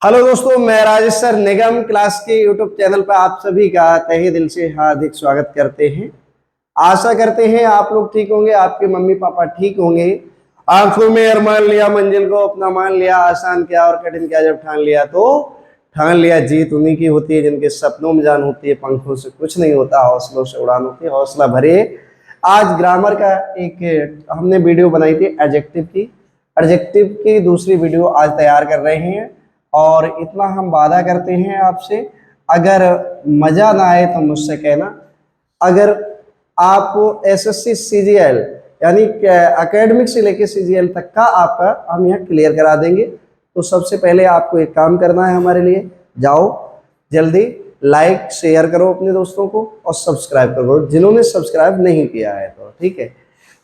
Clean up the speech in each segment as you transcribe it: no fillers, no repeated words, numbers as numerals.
Hello दोस्तों, मैं Rajesh sir निगम class के यूट्यूब चैनल पर आप सभी का तहे दिल से हार्दिक स्वागत करते हैं। आशा करते हैं आप लोग ठीक होंगे, आपके मम्मी पापा ठीक होंगे। आंखों में अरमान लिया, मंजिल को अपना मान लिया, आसान क्या और कठिन क्या, जब ठान लिया तो ठान लिया। जीत उन्हीं की होती है जिनके सपनों में जान होती है, पंखों से कुछ नहीं होता, हौसलों से उड़ान होती है। हौसला भरे। आज ग्रामर का एक हमने वीडियो बनाई थी एडजेक्टिव की। एडजेक्टिव की दूसरी वीडियो आज तैयार कर रहे हैं और इतना हम वादा करते हैं आपसे, अगर मजा ना आए तो मुझसे कहना। अगर आप एसएससी सीजीएल यानी एकेडमिक से लेके सीजीएल तक का आपका हम यहाँ क्लियर करा देंगे। तो सबसे पहले आपको एक काम करना है हमारे लिए, जाओ जल्दी लाइक शेयर करो अपने दोस्तों को और सब्सक्राइब करो जिन्होंने सब्सक्राइब नहीं किया है तो, ठीक है।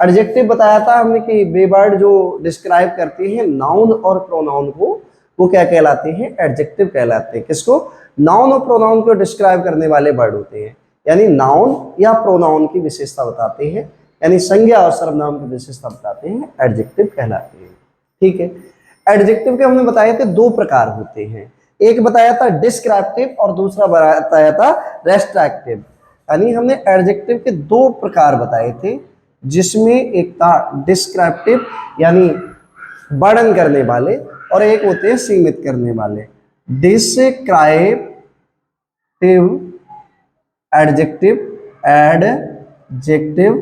एडजेक्टिव बताया था हमने कि वे वर्ड जो डिस्क्राइब करती हैं नाउन और प्रोनाउन को, वो क्या कहलाते हैं? एडजेक्टिव कहलाते हैं। किसको? नाउन और प्रोनाउन को डिस्क्राइब करने वाले वर्ड होते हैं, यानी नाउन या प्रोनाउन की विशेषता बताते हैं, यानी संज्ञा और सर्वनाम की विशेषता बताते हैं, एडजेक्टिव कहलाते हैं। ठीक है। एडजेक्टिव के हमने बताए थे दो प्रकार होते हैं, एक बताया था डिस्क्रिप्टिव और दूसरा बताया था रेस्ट्रिक्टिव। यानी हमने एडजेक्टिव के दो प्रकार बताए थे, जिसमें एक था डिस्क्रिप्टिव यानी वर्णन करने वाले, और एक होते हैं सीमित करने वाले। डिस्क्राइबिव एडजेक्टिव, एडजेक्टिव,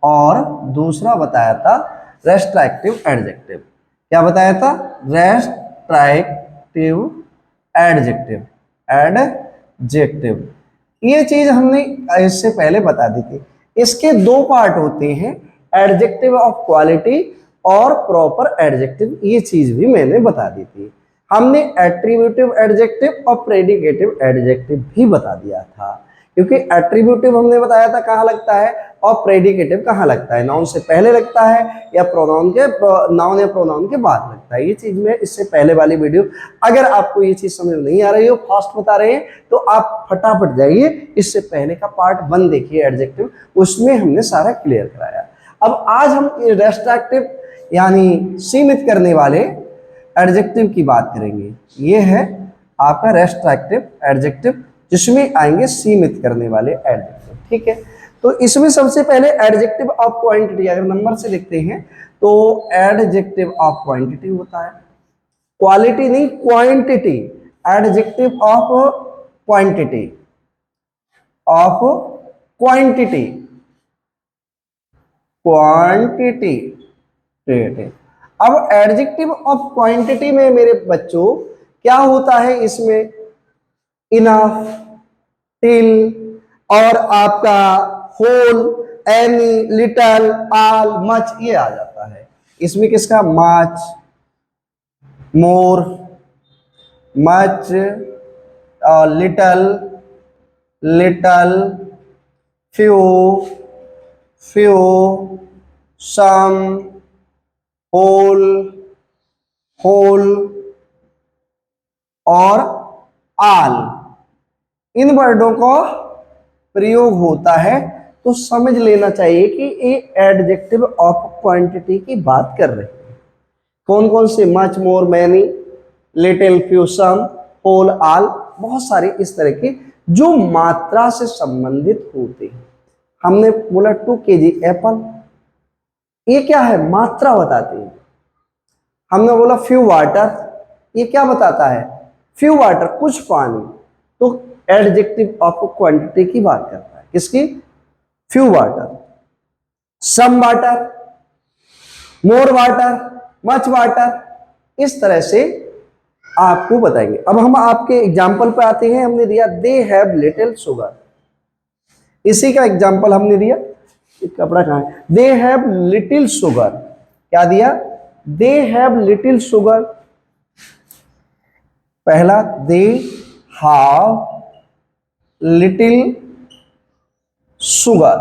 और दूसरा बताया था रेस्ट्रिक्टिव एडजेक्टिव। क्या बताया था? Restrictive adjective, adjective. ये चीज हमने इससे पहले बता दी थी। इसके दो पार्ट होते हैं, एडजेक्टिव ऑफ क्वालिटी और प्रॉपर एडजेक्टिव। ये चीज भी मैंने बता दी थी। हमने एट्रीब्यूटिव एडजेक्टिव और प्रेडिकेटिव एडजेक्टिव भी बता दिया था, क्योंकि एट्रीब्यूटिव हमने बताया था कहाँ लगता है और प्रेडिकेटिव कहाँ लगता है, नाउन से पहले लगता है या प्रोनाउन के, नाउन या प्रोनाउन के बाद लगता है। ये चीज में इससे पहले वाली वीडियो, अगर आपको ये चीज समझ नहीं आ रही हो, फास्ट बता रहे हैं, तो आप फटाफट जाइए इससे पहले का पार्ट 1 देखिए एडजेक्टिव, उसमें हमने सारा क्लियर कराया। अब आज हम रेस्ट्रिक्टिव यानी सीमित करने वाले एडजेक्टिव की बात करेंगे। ये है आपका रेस्ट्रिक्टिव एडजेक्टिव, जिसमें आएंगे सीमित करने वाले एडजेक्टिव। ठीक है। तो इसमें सबसे पहले एडजेक्टिव ऑफ क्वांटिटी, अगर नंबर से लिखते हैं तो एडजेक्टिव ऑफ क्वांटिटी होता है, क्वालिटी नहीं quantity. Adjective of quantity, of quantity, quantity. अब एडजेक्टिव ऑफ क्वांटिटी में मेरे बच्चों क्या होता है? इसमें इनफ, टिल, और आपका whole, any, little, all, much, ये आ जाता है। इसमें किसका? Much, more, much, little, little, few, few, some, whole, whole, और आल। इन वर्डों को प्रयोग होता है तो समझ लेना चाहिए कि ये एडजेक्टिव ऑफ क्वांटिटी की बात कर रहे हैं। कौन कौन से? मच, मोर, many, little, few, some, whole, आल, बहुत सारे इस तरह के जो मात्रा से संबंधित होते हैं। हमने बोला 2 kg एप्पल, ये क्या है? मात्रा बताती है। हमने बोला फ्यू वाटर, ये क्या बताता है? फ्यू वाटर, कुछ पानी। तो एडजेक्टिव ऑफ क्वांटिटी की बात करता है, किसकी? Few water, some water, more water, much water, इस तरह से आपको बताएंगे। अब हम आपके एग्जाम्पल पे आते हैं। हमने दिया दे हैव लिटिल शुगर, इसी का एग्जाम्पल हमने दिया। कपड़ा कहाँ है? दे हैव लिटिल शुगर, क्या दिया? They have little sugar. पहला, दे हैव लिटिल शुगर।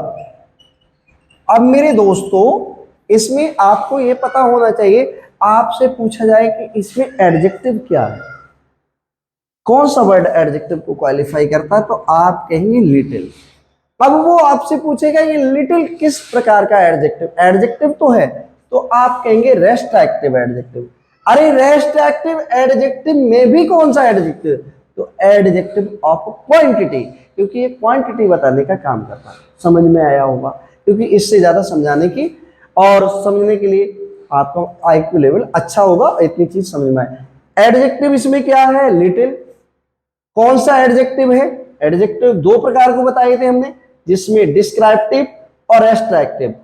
अब मेरे दोस्तों, इसमें आपको यह पता होना चाहिए, आपसे पूछा जाए कि इसमें एडजेक्टिव क्या है, कौन सा वर्ड एडजेक्टिव को क्वालिफाई करता है, तो आप कहेंगे लिटिल। अब वो आपसे पूछेगा ये लिटिल किस प्रकार का एडजेक्टिव? एडजेक्टिव तो है, तो आप कहेंगे रेस्ट्रिक्टिव एडजेक्टिव। अरे रेस्ट एक्टिव एडजेक्टिव में भी कौन सा एडजेक्टिव, तो एडजेक्टिव ऑफ क्वांटिटी, क्योंकि ये क्वांटिटी बताने का काम करता है। समझ में आया होगा, क्योंकि इससे ज्यादा समझाने की और समझने के लिए आपका आईक्यू लेवल अच्छा होगा, इतनी चीज समझ में आए। एडजेक्टिव इसमें क्या है, लिटिल, कौन सा एडजेक्टिव है, एडजेक्टिव दो प्रकार को बताए थे हमने, जिसमें डिस्क्राइप्टिव और एब्स्ट्रैक्टिव,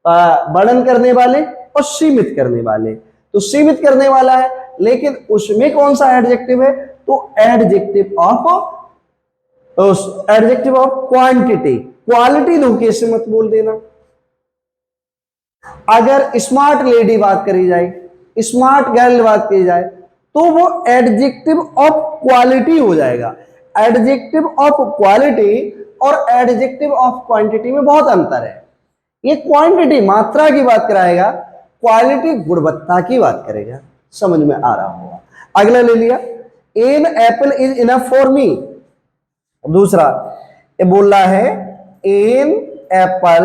वर्णन करने वाले और सीमित करने वाले। तो सीमित करने वाला है, लेकिन उसमें कौन सा एडजेक्टिव है, तो एडजेक्टिव ऑफ क्वांटिटी। क्वालिटी धोखे से मत बोल देना। अगर स्मार्ट लेडी बात करी जाए, स्मार्ट गर्ल बात की जाए, तो वो एडजेक्टिव ऑफ क्वालिटी हो जाएगा। एडजेक्टिव ऑफ क्वालिटी और एडजेक्टिव ऑफ क्वांटिटी में बहुत अंतर है। ये क्वांटिटी मात्रा की बात कराएगा, क्वालिटी गुणवत्ता की बात करेगा। समझ में आ रहा होगा। अगला ले लिया, an apple is enough for me. दूसरा ये बोल रहा है an apple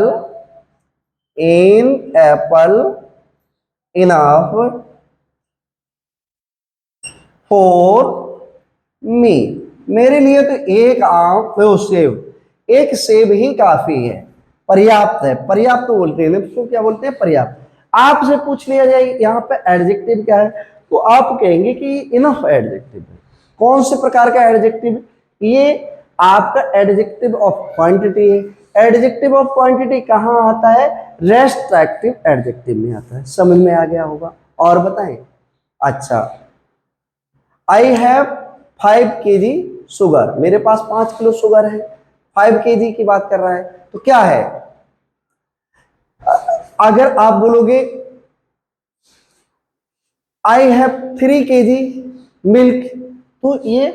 enough for me, मेरे लिए तो एक आम सेब, एक सेब ही काफी है, पर्याप्त है। पर्याप्त तो बोलते हैं, तो क्या बोलते हैं, पर्याप्त। आपसे पूछ लिया जाए यहाँ पे एडजेक्टिव क्या है, तो आप कहेंगे कि इनफ एडजेक्टिव है। कौन से प्रकार का एडजेक्टिव, ये आपका एडजेक्टिव ऑफ क्वांटिटी है। एडजेक्टिव ऑफ क्वांटिटी कहाँ आता है, रेस्ट्रिक्टिव एडजेक्टिव में आता है। समझ में आ गया होगा। और बताएं, अच्छा, आई हैव 5 kg शुगर, मेरे पास 5 किलो शुगर है। 5 kg की बात कर रहा है, तो क्या है, अगर आप बोलोगे आई हैव 3 kg मिल्क, तो ये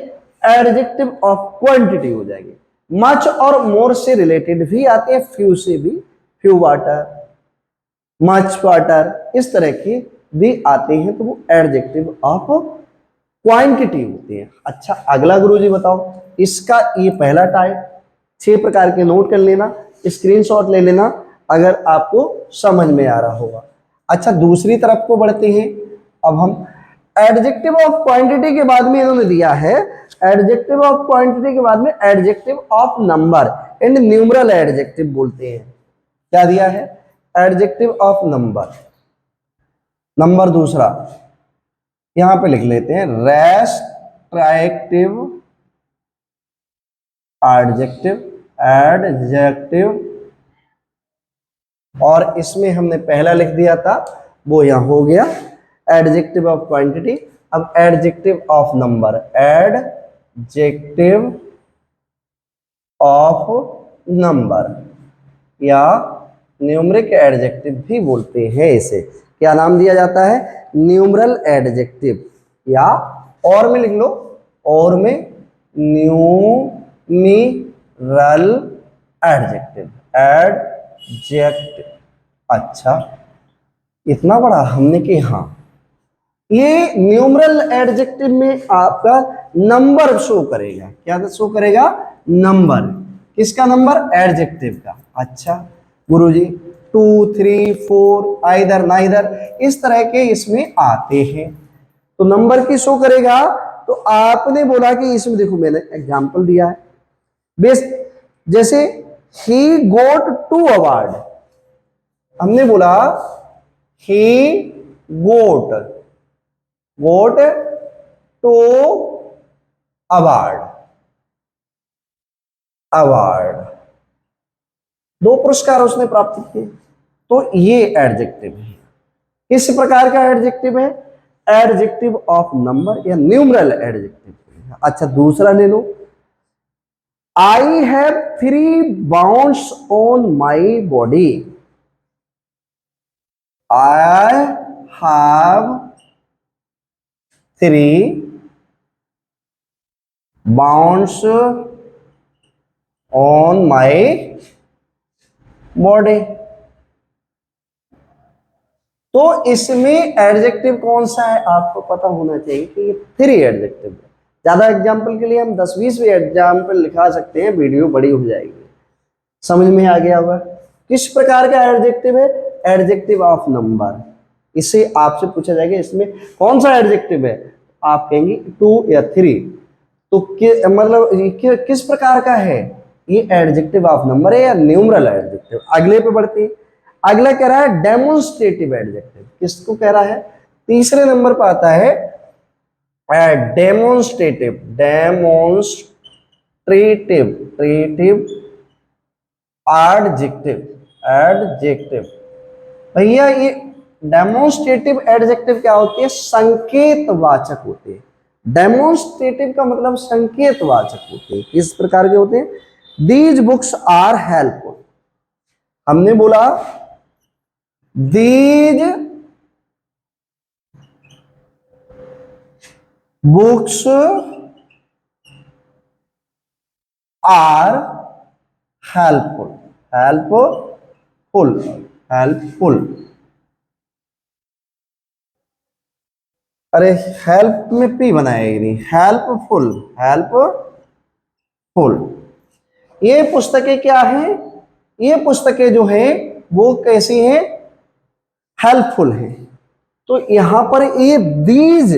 एडजेक्टिव ऑफ क्वांटिटी हो जाएगी। मच और मोर से रिलेटेड भी आते हैं, फ्यू से भी, फ्यू वाटर, मच वाटर, इस तरह की भी आते हैं, तो वो एडजेक्टिव ऑफ क्वांटिटी होती है। अच्छा, अगला गुरुजी बताओ, इसका ये पहला टाइप, 6 प्रकार के नोट कर लेना, स्क्रीनशॉट ले लेना अगर आपको समझ में आ रहा होगा। अच्छा, दूसरी तरफ को बढ़ते हैं। अब हम एडजेक्टिव ऑफ क्वांटिटी के बाद में इन्होंने दिया है, एडजेक्टिव ऑफ क्वांटिटी के बाद में adjective of number and numeral adjective बोलते हैं। क्या दिया है, एडजेक्टिव ऑफ नंबर। नंबर दूसरा यहां पे लिख लेते हैं, रेस्ट्रिक्टिव एडजेक्टिव, और इसमें हमने पहला लिख दिया था, वो यहां हो गया एडजेक्टिव ऑफ क्वांटिटी। अब adjective of number, adjective of number या न्यूमरिक एडजेक्टिव भी बोलते हैं इसे। क्या नाम दिया जाता है, न्यूमरल एडजेक्टिव, या और में लिख लो, और में न्यूमिरल एडजेक्टिव। अच्छा, इतना बड़ा हमने कि हाँ, ये न्यूमरल एडजेक्टिव में आपका नंबर शो करेगा। क्या शो करेगा, नंबर। किसका नंबर, एडजेक्टिव का। अच्छा गुरुजी, 2, 3, 4, आइदर नाइदर, इस तरह के इसमें आते हैं, तो नंबर की शो करेगा। तो आपने बोला कि इसमें देखो, मैंने एग्जांपल दिया है बेस, जैसे ही गोट 2 अवार्ड, हमने बोला ही गोट 2 अवार्ड, 2 पुरस्कार उसने प्राप्त किए, तो ये एडजेक्टिव है। किस प्रकार का एडजेक्टिव है, एडजेक्टिव ऑफ नंबर या न्यूमरल एडजेक्टिव। अच्छा, दूसरा ले लो, I have 3 bounds on my body, I have 3 bounds on my body. तो इसमें एडजेक्टिव कौन सा है आपको पता होना चाहिए कि ये 3 एडजेक्टिव है। ज्यादा एग्जाम्पल के लिए हम 10-20 भी एग्जाम्पल लिखा सकते हैं, वीडियो बड़ी हो जाएगी। समझ में आ गया होगा किस प्रकार का एडजेक्टिव है, एडजेक्टिव ऑफ नंबर इसे आपसे पूछा जाएगा इसमें कौन सा एडजेक्टिव है, आप कहेंगे 2 या 3। तो मतलब किस प्रकार का है, ये एडजेक्टिव ऑफ नंबर है या न्यूमरल एडजेक्टिव। अगले पे बढ़ते हैं। अगला कह रहा है डेमोन्स्ट्रेटिव एडजेक्टिव। किसको कह रहा है, तीसरे नंबर पर आता है डेमोन्स्ट्रेटिव। डेमोन्स्ट्रेटिव ट्रेटिव एडजेक्टिव। एडजेक्टिव भैया ये डेमोन्स्ट्रेटिव एडजेक्टिव क्या होती है, संकेतवाचक होते हैं। डेमोन्स्ट्रेटिव का मतलब संकेतवाचक होते हैं। किस प्रकार के होते हैं, दीज बुक्स आर हेल्पफुल। हमने बोला these books are helpful. Helpful helpful अरे हेल्प में पी बनाएगी नहीं, हेल्पफुल हेल्पफुल। ये पुस्तकें क्या है, ये पुस्तकें जो है वो कैसी हैं, हेल्पफुल है। तो यहां पर ये दीज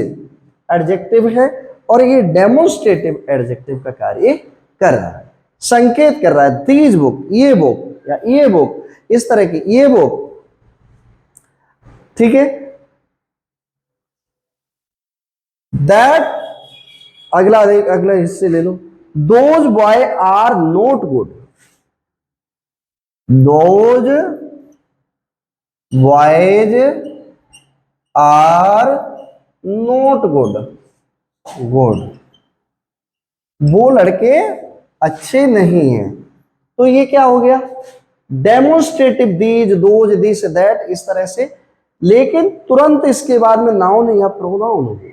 एडजेक्टिव है और ये डेमोन्स्ट्रेटिव एडजेक्टिव का कार्य कर रहा है, संकेत कर रहा है। दीज बुक, ये बुक या ये बुक, इस तरह की ये बुक, ठीक है। दैट अगला अगला हिस्से ले लो, those boy are not good. Those boys are not good. Good, वो लड़के अच्छे नहीं हैं। तो ये क्या हो गया, demonstrative these those this that, इस तरह से। लेकिन तुरंत इसके बाद में नाउन या प्रोनाउन होगी,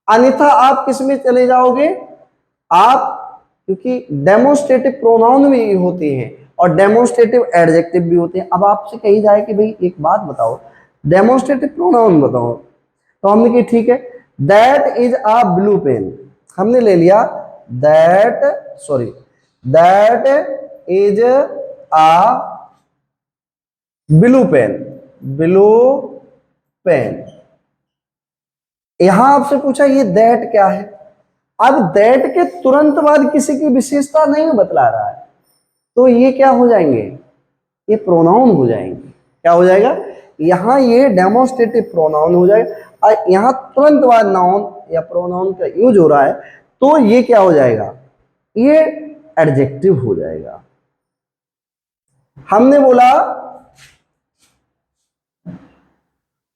अन्यथा आप किस में चले जाओगे आप, क्योंकि डेमोन्स्ट्रेटिव प्रोनाउन भी होती हैं और डेमोन्स्ट्रेटिव एडजेक्टिव भी होते हैं। अब आपसे कही जाए कि भाई एक बात बताओ, डेमोन्स्ट्रेटिव प्रोनाउन बताओ, तो हमने कही ठीक है, that is a blue pen. हमने ले लिया that, sorry, that is a blue pen. Blue pen. यहां आपसे पूछा ये दैट क्या है। अब दैट के तुरंत बाद किसी की विशेषता नहीं बतला रहा है, तो ये क्या हो जाएंगे, ये प्रोनाउन हो जाएंगे। क्या हो जाएगा, यहां ये डेमोन्स्ट्रेटिव प्रोनाउन हो जाएगा, और यहां तुरंत बाद नाउन या प्रोनाउन का यूज हो रहा है, तो ये क्या हो जाएगा, ये एडजेक्टिव हो जाएगा। हमने बोला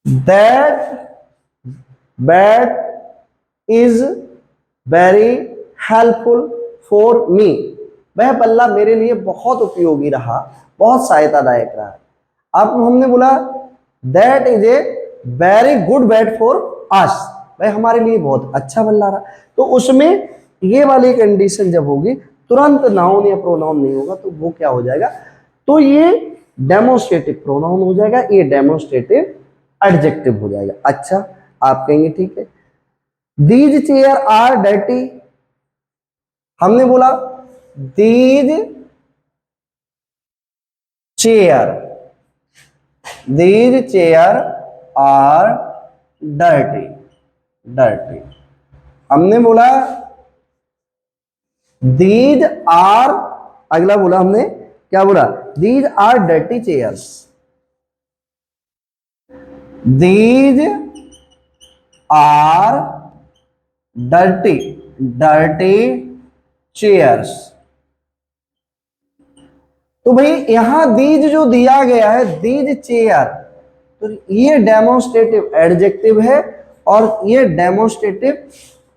that bat is very helpful for me. वह बल्ला मेरे लिए बहुत उपयोगी रहा, बहुत सहायतादायक रहा। अब हमने बोला that is a very good bat for us. वह हमारे लिए बहुत अच्छा बल्ला रहा। तो उसमें ये वाली कंडीशन जब होगी, तुरंत नाउन या प्रोनाउन नहीं होगा, तो वो क्या हो जाएगा, तो ये डेमोन्स्ट्रेटिव प्रोनाउन हो जाएगा, ये डेमोन्स्ट्रेटिव एडजेक्टिव हो जाएगा। अच्छा, आप कहेंगे ठीक है, दीज चेयर आर डर्टी। हमने बोला these chair, these chair are dirty. Dirty. हमने बोला दीज आर, अगला बोला हमने क्या बोला, these are dirty chairs. These are dirty, dirty chairs. तो भाई यहां दीज जो दिया गया है, दीज चेयर, तो ये डेमोन्स्ट्रेटिव एडजेक्टिव है और ये डेमोन्स्ट्रेटिव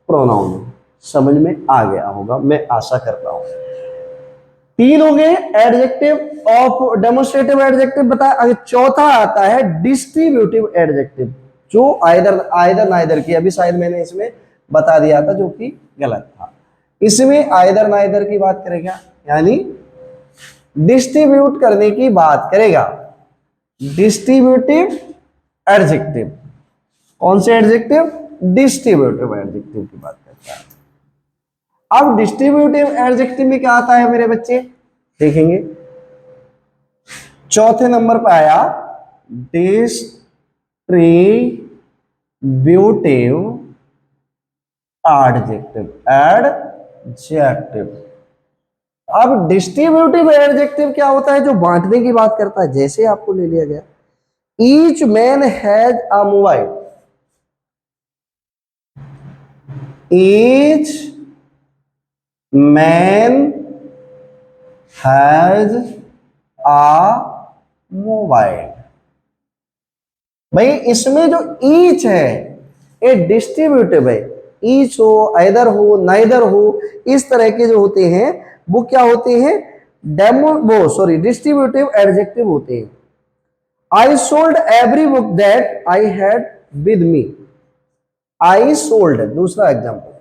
प्रोनाउन है। समझ में आ गया होगा, मैं आशा करता हूं। तीन हो गए एडजेक्टिव ऑफ डेमोन्स्ट्रेटिव एडजेक्टिव बताया। अगर चौथा आता है डिस्ट्रीब्यूटिव एडजेक्टिव, जो आइदर नाइदर की, अभी शायद मैंने इसमें बता दिया था जो कि गलत था। इसमें आइदर नाइदर की बात करेगा, यानी डिस्ट्रीब्यूट करने की बात करेगा। डिस्ट्रीब्यूटिव एडजेक्टिव, कौन से एडजेक्टिव, डिस्ट्रीब्यूटिव एडजेक्टिव की बात करता है। अब डिस्ट्रीब्यूटिव एडजेक्टिव में क्या आता है मेरे बच्चे, देखेंगे चौथे नंबर पर आया डिस्ट्रीब्यूटिव एडजेक्टिव। अब डिस्ट्रीब्यूटिव एडजेक्टिव क्या होता है? जो बांटने की बात करता है। जैसे आपको ले लिया गया, each man has a mobile, each man has a mobile. भाई इसमें जो ईच है ये डिस्ट्रीब्यूटिव है। ईच हो, आइदर हो, नाइदर हो, इस तरह के जो होते हैं वो क्या होते हैं? डिस्ट्रीब्यूटिव एडजेक्टिव होते हैं। I sold every book that I had with me. I sold, दूसरा example,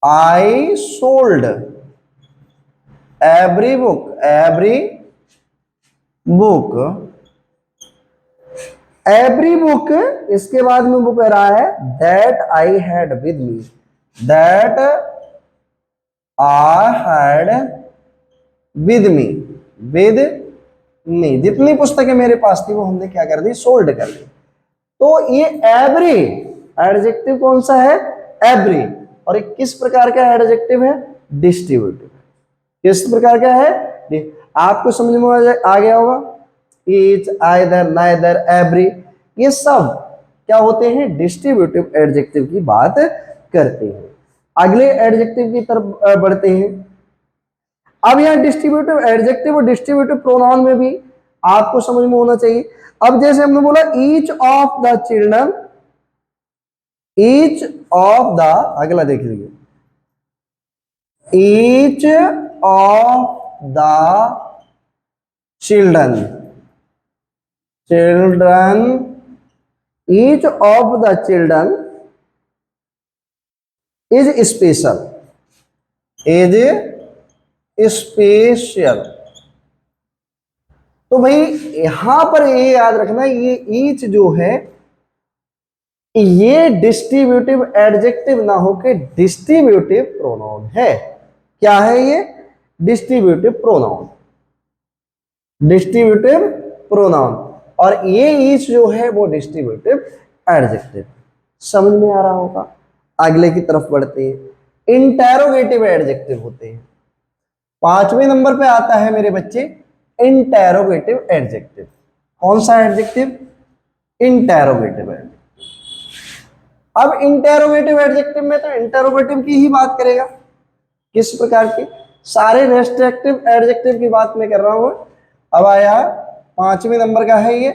I sold every book every book, इसके बाद में वो कह रहा है that I had with me, that I had with me, जितनी पुस्तकें मेरे पास थी वो हमने क्या कर दी? सोल्ड कर दी। तो ये एवरी एडजेक्टिव कौन सा है? एवरी। और ये किस प्रकार का एडजेक्टिव है? डिस्ट्रीब्यूटिव। किस प्रकार का है? आपको समझ में आ गया होगा। ईच, आइदर, नाइदर, एवरी, ये सब क्या होते हैं? डिस्ट्रीब्यूटिव एडजेक्टिव की बात करते हैं। अगले एडजेक्टिव की तरफ बढ़ते हैं। अब यहाँ डिस्ट्रीब्यूटिव एडजेक्टिव और डिस्ट्रीब्यूटिव प्रोनाउन में भी आपको समझ में होना चाहिए। अब जैसे हमने बोला each of the children, each of the, अगला देख लीजिए, each of the children, each of the children is special, तो भाई यहां पर ये याद रखना, ये ईच जो है ये डिस्ट्रीब्यूटिव एडजेक्टिव ना होके डिस्ट्रीब्यूटिव प्रोनाउन है। क्या है ये? Distributive pronoun, distributive pronoun. और ये ईच जो है वो डिस्ट्रीब्यूटिव एडजेक्टिव। समझ में आ रहा होगा। अगले की तरफ बढ़ते हैं। इंटेरोगेटिव एडजेक्टिव होते हैं। 5वें नंबर पे आता है मेरे बच्चे इंटेरोगेटिव एडजेक्टिव। कौन सा एडजेक्टिव? Interrogative adjective. अब इंटेरोगेटिव एडजेक्टिव में तो इंटेरोगेटिव की ही बात करेगा। किस प्रकार की? सारे रेस्ट्रिक्टिव एडजेक्टिव की बात मैं कर रहा हूं। अब आया 5वें नंबर का है ये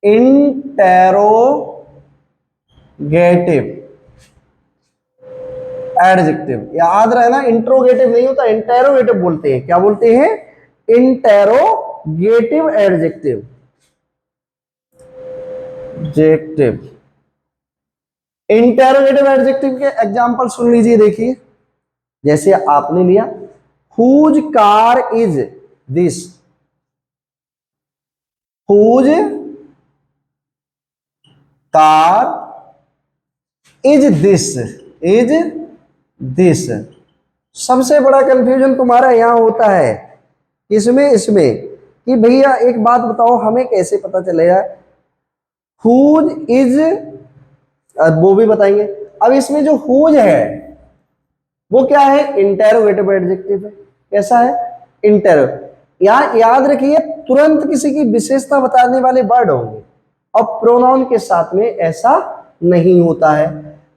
इंटेरोगेटिव एडजेक्टिव। याद रहना, इंट्रोगेटिव नहीं होता, इंटेरोगेटिव बोलते हैं। क्या बोलते हैं? Interrogative adjective. इंटेरोगेटिव एडजेक्टिव के एग्जांपल सुन लीजिए। देखिए, जैसे आपने लिया whose car is this, whose car is this. सबसे बड़ा कंफ्यूजन तुम्हारा यहां होता है किसमें? इसमें कि भैया एक बात बताओ, हमें कैसे पता चलेगा हुज इज, वो भी बताएंगे। अब इसमें जो हुज है वो क्या है? इंटेरोगेटिव एडजेक्टिव है। कैसा है? इंटेरो। यहां याद रखिए, तुरंत किसी की विशेषता बताने वाले वर्ड होंगे, और प्रोनाउन के साथ में ऐसा नहीं होता है।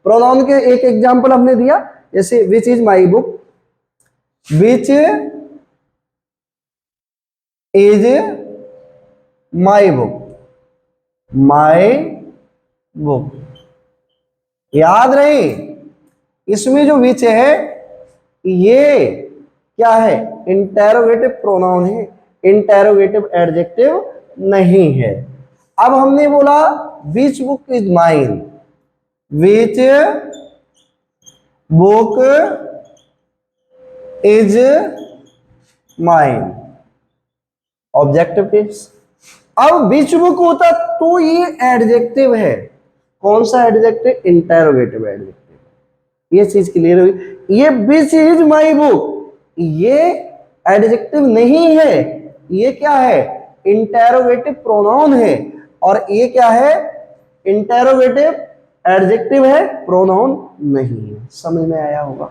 प्रोनाउन के एक एग्जांपल हमने दिया, जैसे which is my book, which is my book. याद रहे, इसमें जो विच है ये क्या है? इंटेरोगेटिव प्रोनाउन है, इंटेरोगेटिव एडजेक्टिव नहीं है। अब हमने बोला which book is mine, which book is mine, objective case. अब विच बुक होता तो ये एडजेक्टिव है। कौन सा एडजेक्टिव? Interrogative adjective. ये चीज क्लियर हुई। ये विच इज माई बुक ये एडजेक्टिव नहीं है, ये क्या है? इंटेरोगेटिव प्रोनाउन है। और ये क्या है, इंटेरोगेटिव एडजेक्टिव है, प्रोनाउन नहीं है। समझ में आया होगा?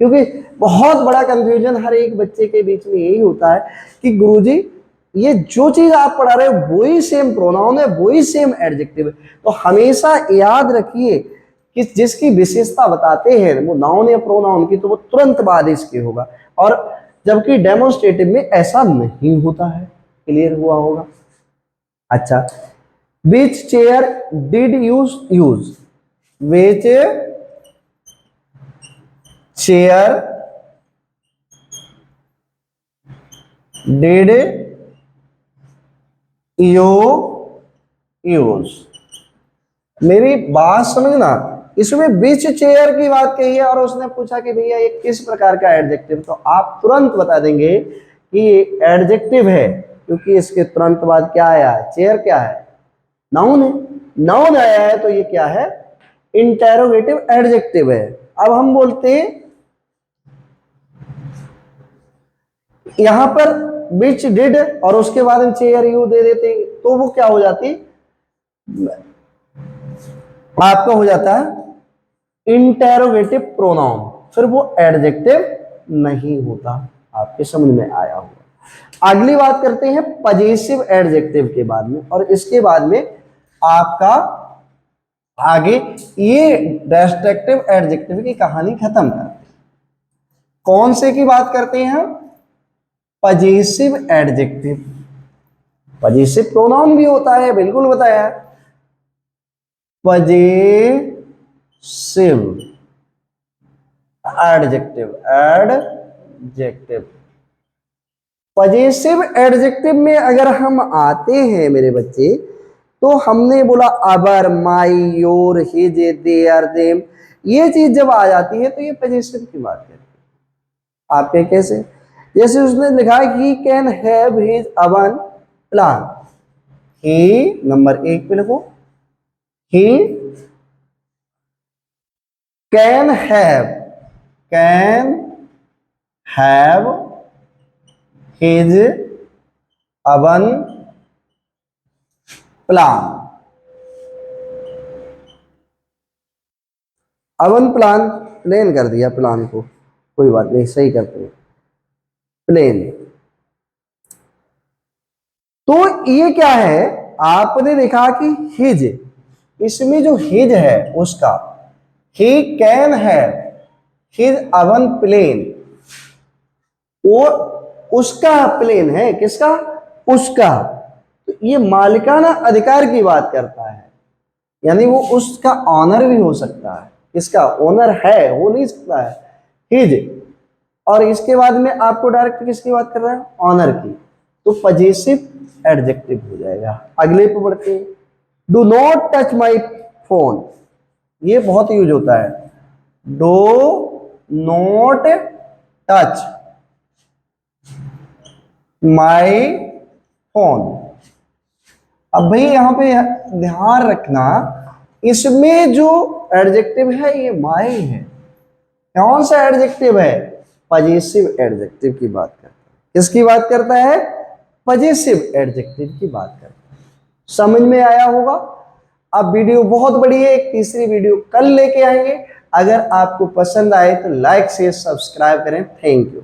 क्योंकि बहुत बड़ा कंफ्यूजन हर एक बच्चे के बीच में यही होता है कि गुरुजी ये जो चीज आप पढ़ा रहे हो वही सेम प्रोनाउन है, वही सेम एडजेक्टिव है। तो हमेशा याद रखिए कि जिसकी विशेषता बताते हैं वो नाउन या प्रोनाउन की, तो वो तुरंत बाद इसके होगा, और जबकि डेमोन्स्ट्रेटिव में ऐसा नहीं होता है। क्लियर हुआ होगा? अच्छा, which chair did use use, which chair did you use. मेरी बात समझना, इसमें विच चेयर की बात कही है और उसने पूछा कि भैया ये किस प्रकार का एडजेक्टिव, तो आप तुरंत बता देंगे कि ये एडजेक्टिव है, क्योंकि इसके तुरंत बाद क्या आया है, चेयर क्या है, नाउन है। नाउन आया है तो ये क्या है, इंटेरोगेटिव एडजेक्टिव है। अब हम बोलते हैं यहां पर विच डिड और उसके बाद हम चेयर यू दे देते तो वो क्या हो जाती, आपका हो जाता है इंटेरोगेटिव प्रोनाउन, फिर वो एडजेक्टिव नहीं होता। आपके समझ में आया होगा? अगली बात करते हैं पजेसिव एडजेक्टिव के बाद में, और इसके बाद में आपका आगे ये डेस्ट्रक्टिव एडजेक्टिव की कहानी खत्म करते हैं। कौन से की बात करते हैं हम, पजेसिव एडजेक्टिव। पजेसिव प्रोनाउन भी होता है, बिल्कुल बताया, पजेसिव एडजेक्टिव। पजेसिव एडजेक्टिव में अगर हम आते हैं मेरे बच्चे, तो हमने बोला अबर, माई, योर, हिज, देयर, देम, ये चीज जब आ जाती है तो ये पजेसिव की बात करती है। आपके कैसे, जैसे उसने लिखा he can have his own plan, he number 1 पे लिखो, he can have his own plan. Own plan plane कर दिया, प्लान को कोई बात नहीं, सही करते हैं, प्लेन। तो ये क्या है, आपने देखा कि हिज, इसमें जो हिज है उसका, he can have his own plane, वो उसका प्लेन है, किसका, उसका। तो ये मालिकाना अधिकार की बात करता है, यानी वो उसका ऑनर भी हो सकता है, किसका ओनर है, हो नहीं सकता है, हिज। और इसके बाद में आपको डायरेक्ट किसकी बात कर रहा है, ऑनर की, तो पजेसिव एडजेक्टिव हो जाएगा। अगले पे बढ़ते हैं, do not touch my phone, ये बहुत यूज होता है, do not touch my phone. अब भाई यहां पे ध्यान रखना, इसमें जो एडजेक्टिव है ये माई है, कौन सा एडजेक्टिव है, पजेसिव एडजेक्टिव की बात करता है। किसकी बात करता है, पजेसिव एडजेक्टिव की बात करता है। समझ में आया होगा? अब वीडियो बहुत बड़ी है, एक तीसरी वीडियो कल लेके आएंगे। अगर आपको पसंद आए तो लाइक शेयर सब्सक्राइब करें। Thank you.